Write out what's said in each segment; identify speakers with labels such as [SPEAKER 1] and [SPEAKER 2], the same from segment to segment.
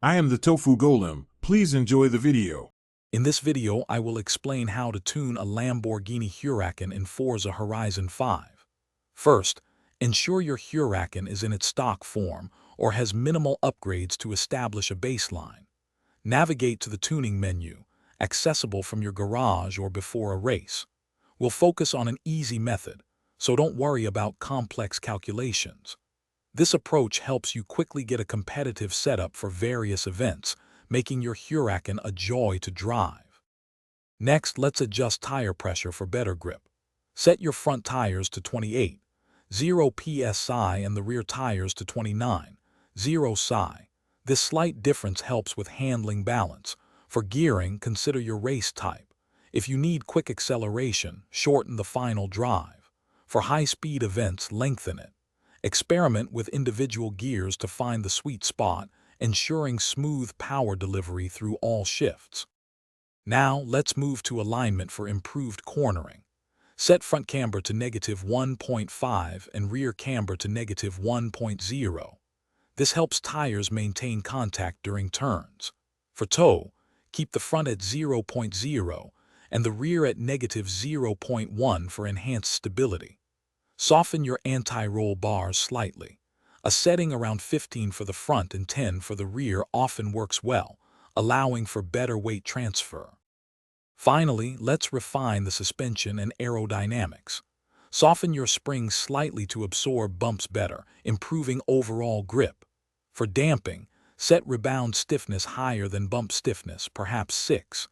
[SPEAKER 1] I am the Tofu Golem. Please enjoy the video.
[SPEAKER 2] In this video, I will explain how to tune a Lamborghini Huracan in Forza Horizon 5. First, ensure your Huracan is in its stock form or has minimal upgrades to establish a baseline. Navigate to the tuning menu, accessible from your garage or before a race. We'll focus on an easy method, so don't worry about complex calculations. This approach helps you quickly get a competitive setup for various events, making your Huracan a joy to drive. Next, let's adjust tire pressure for better grip. Set your front tires to 28, 0 psi and the rear tires to 29, 0 psi. This slight difference helps with handling balance. For gearing, consider your race type. If you need quick acceleration, shorten the final drive. For high-speed events, lengthen it. Experiment with individual gears to find the sweet spot, ensuring smooth power delivery through all shifts. Now, let's move to alignment for improved cornering. Set front camber to -1.5 and rear camber to -1.0. This helps tires maintain contact during turns. For toe, keep the front at 0.0 and the rear at -0.1 for enhanced stability. Soften your anti-roll bars slightly. A setting around 15 for the front and 10 for the rear often works well, allowing for better weight transfer. Finally, let's refine the suspension and aerodynamics. Soften your springs slightly to absorb bumps better, improving overall grip. For damping, set rebound stiffness higher than bump stiffness, perhaps 6.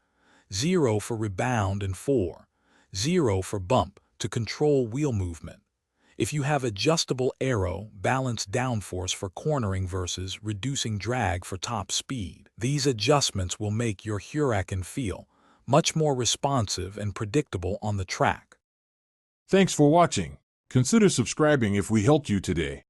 [SPEAKER 2] 0 for rebound and 4. 0 for bump to control wheel movement. If you have adjustable aero, balance downforce for cornering versus reducing drag for top speed. These adjustments will make your Huracan feel much more responsive and predictable on the track.
[SPEAKER 1] Thanks for watching. Consider subscribing if we helped you today.